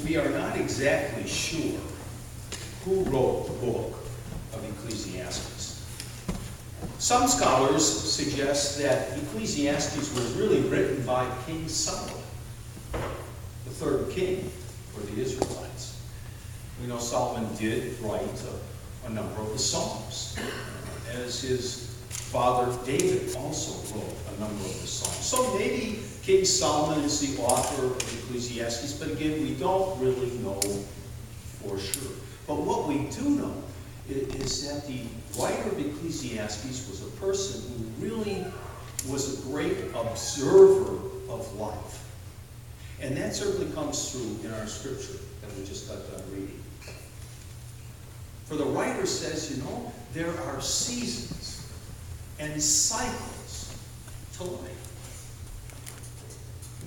We are not exactly sure who wrote the book of Ecclesiastes. Some scholars suggest that Ecclesiastes was really written by King Solomon, the third king for the Israelites. We know Solomon did write a number of the Psalms, as his father David also wrote a number of the Psalms. So maybe King Solomon is the author of Ecclesiastes, but again, we don't really know for sure. But what we do know is that the writer of Ecclesiastes was a person who really was a great observer of life. And that certainly comes through in our scripture that we just got done reading. For the writer says, there are seasons and cycles to life.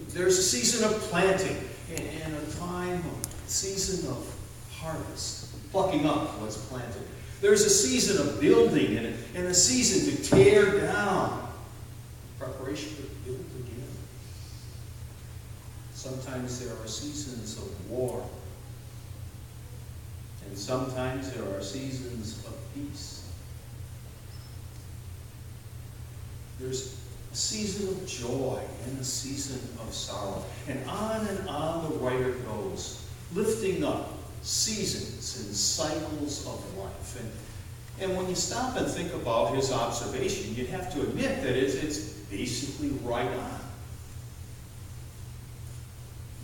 There's a season of planting and a season of harvest, plucking up what's planted. There's a season of building and a season to tear down, preparation to build again. Sometimes there are seasons of war, and sometimes there are seasons of peace. There's a season of joy and a season of sorrow. And on the writer goes, lifting up seasons and cycles of life. And when you stop and think about his observation, you'd have to admit that it's basically right on.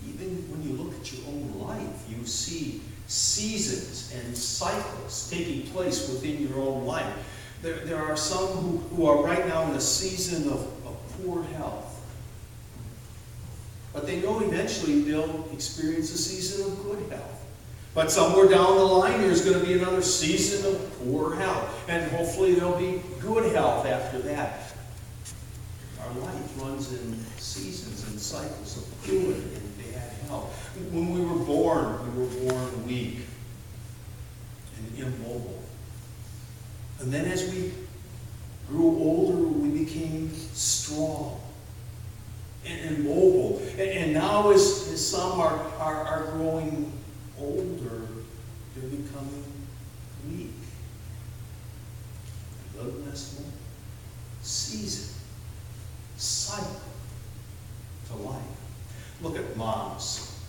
Even when you look at your own life, you see seasons and cycles taking place within your own life. There are some who are right now in a season of poor health. But they know eventually they'll experience a season of good health. But somewhere down the line, there's going to be another season of poor health. And hopefully there'll be good health after that. Our life runs in seasons and cycles of good and bad health. When we were born weak and immobile. And then as we grew older, we became strong and mobile. And now as some are growing older, they're becoming weak. Little less more. Season, cycle to life. Look at moms.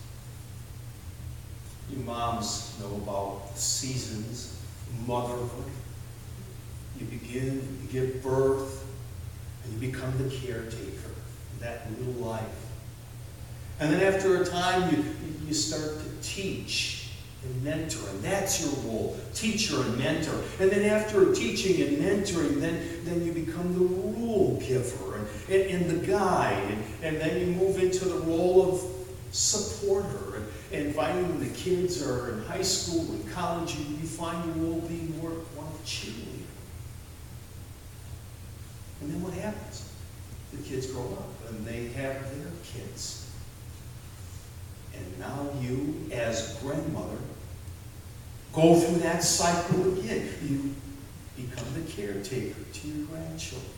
You moms know about the seasons, motherhood. You give birth, and you become the caretaker of that little life. And then after a time, you start to teach and mentor, and that's your role, teacher and mentor. And then after teaching and mentoring, then you become the rule giver and the guide. And then you move into the role of supporter. And finally, when the kids are in high school and college, you find your role being more one of cheerleader. And then what happens? The kids grow up and they have their kids. And now you, as grandmother, go through that cycle again. You become the caretaker to your grandchildren,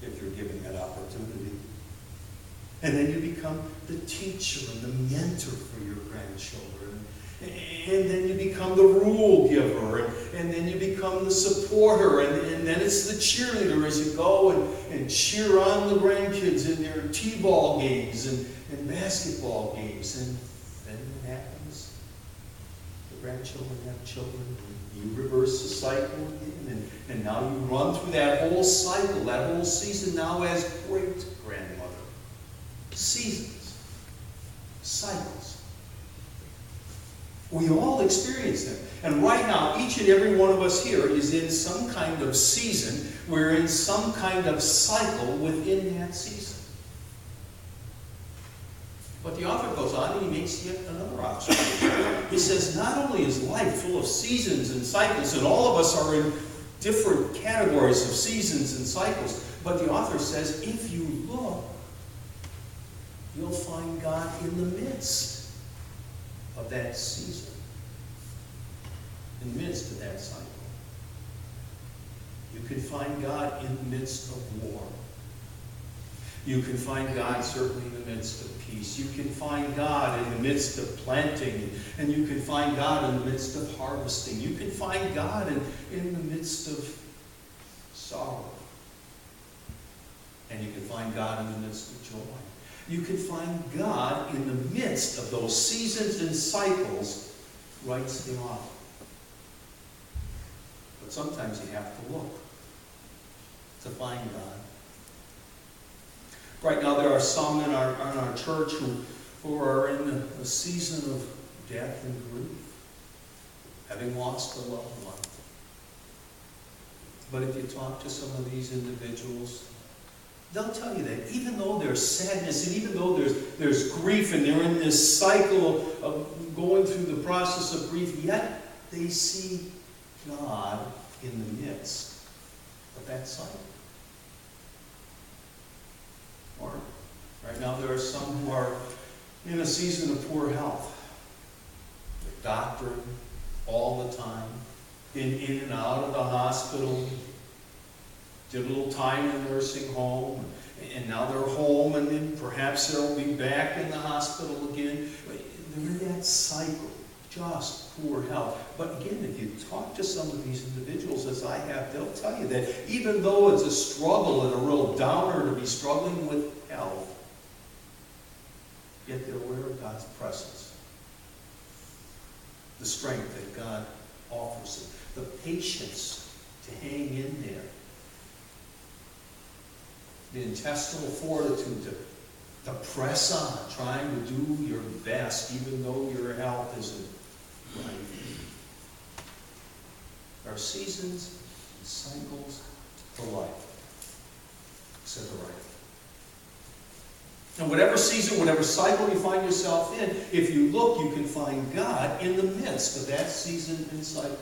if you're given that opportunity. And then you become the teacher and the mentor for your grandchildren. And then you become the rule giver, and then you become the supporter, and then it's the cheerleader as you go and cheer on the grandkids in their t-ball games and basketball games. And then what happens? The grandchildren have children, and you reverse the cycle again, and now you run through that whole cycle, that whole season now as great-grandmother. Seasons, cycles. We all experience them. And right now, each and every one of us here is in some kind of season. We're in some kind of cycle within that season. But the author goes on and he makes yet another observation. He says, not only is life full of seasons and cycles, and all of us are in different categories of seasons and cycles, but the author says, if you look, you'll find God in the midst of that season, in the midst of that cycle. You can find God in the midst of war. You can find God certainly in the midst of peace. You can find God in the midst of planting. And you can find God in the midst of harvesting. You can find God in the midst of sorrow. And you can find God in the midst of joy. You can find God in the midst of those seasons and cycles, writes the author. But sometimes you have to look to find God. Right now there are some in our church who are in a season of death and grief, having lost a loved one. But if you talk to some of these individuals, they'll tell you that even though there's sadness and even though there's grief and they're in this cycle of going through the process of grief, yet they see God in the midst of that cycle. Or right now there are some who are in a season of poor health. They're doctoring all the time, in and out of the hospital, did a little time in the nursing home, and now they're home, and then perhaps they'll be back in the hospital again. They're in that cycle, just poor health. But again, if you talk to some of these individuals, as I have, they'll tell you that even though it's a struggle and a real downer to be struggling with health, yet they're aware of God's presence, the strength that God offers them, the patience to hang in there, the intestinal fortitude to press on, trying to do your best, even though your health isn't right. There are seasons and cycles to life, said the writer. And whatever season, whatever cycle you find yourself in, if you look, you can find God in the midst of that season and cycle.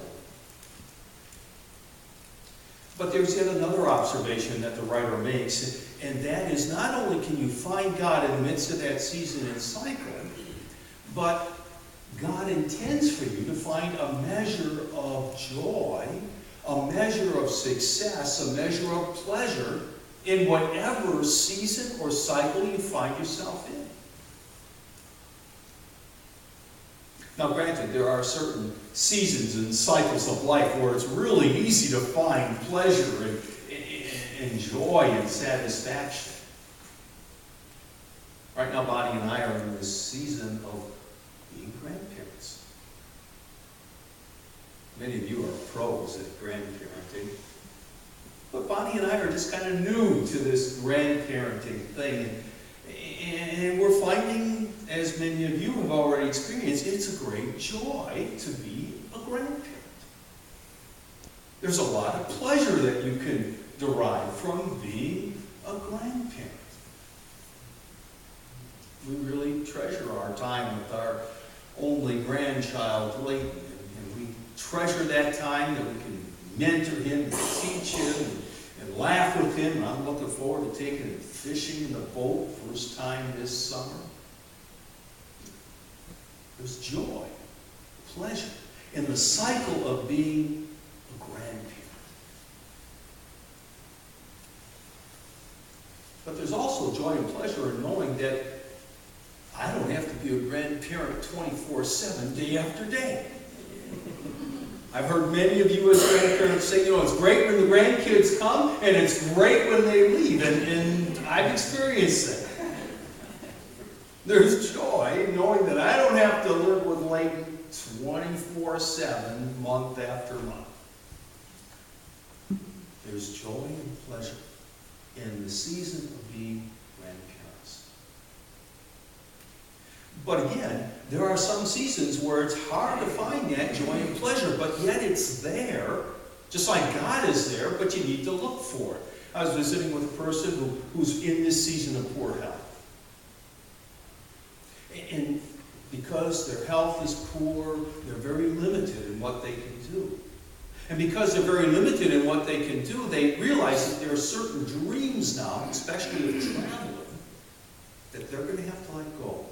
But there's yet another observation that the writer makes, and that is not only can you find God in the midst of that season and cycle, but God intends for you to find a measure of joy, a measure of success, a measure of pleasure in whatever season or cycle you find yourself in. Now granted, there are certain seasons and cycles of life where it's really easy to find pleasure and joy and satisfaction. Right now, Bonnie and I are in this season of being grandparents. Many of you are pros at grandparenting. But Bonnie and I are just kind of new to this grandparenting thing. And we're finding, as many of you have already experienced, it's a great joy to be a grandparent. There's a lot of pleasure that you can derive from being a grandparent. We really treasure our time with our only grandchild, Layton, and we treasure that time that we can mentor him and teach him and laugh with him. And I'm looking forward to taking him fishing in the boat first time this summer. There's joy, pleasure in the cycle of being a grandparent. But there's also joy and pleasure in knowing that I don't have to be a grandparent 24/7, day after day. I've heard many of you as grandparents say, it's great when the grandkids come, and it's great when they leave, and I've experienced that. There's joy knowing that I don't have to live with Layton 24/7, month after month. There's joy and pleasure in the season of being grandparents. But again, there are some seasons where it's hard to find that joy and pleasure, but yet it's there, just like God is there, but you need to look for it. I was visiting with a person who's in this season of poor health. And because their health is poor, they're very limited in what they can do. And because they're very limited in what they can do, they realize that there are certain dreams now, especially of traveling, that they're going to have to let go.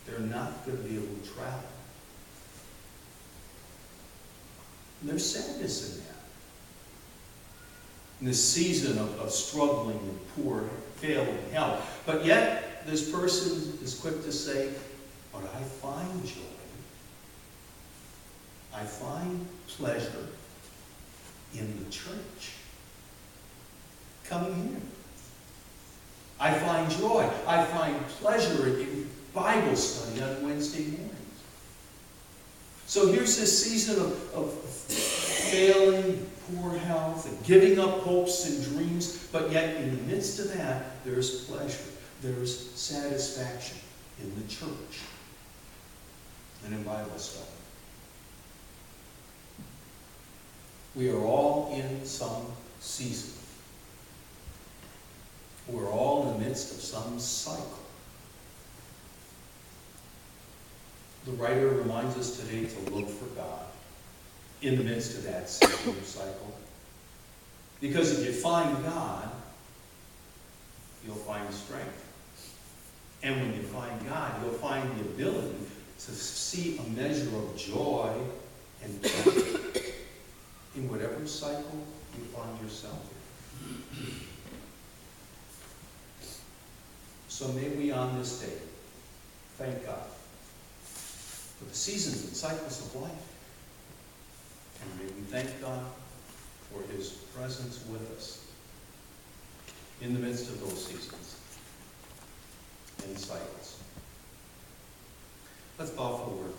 They're not going to be able to travel. And there's sadness in that. in this season of struggling and poor, failing health. But yet, this person is quick to say, but I find joy. I find pleasure in the church. Coming here. I find joy. I find pleasure in Bible study on Wednesday mornings. So here's this season of failing, poor health, and giving up hopes and dreams, but yet in the midst of that, there's pleasure, there's satisfaction in the church and in Bible study. We are all in some season. We're all in the midst of some cycle. The writer reminds us today to look for God in the midst of that season or cycle. Because if you find God, you'll find strength. And when you find God, you'll find the ability to see a measure of joy and pleasure in whatever cycle you find yourself in. So may we on this day thank God for the seasons and cycles of life. And may we thank God for His presence with us in the midst of those seasons and cycles. Let's bow for the word.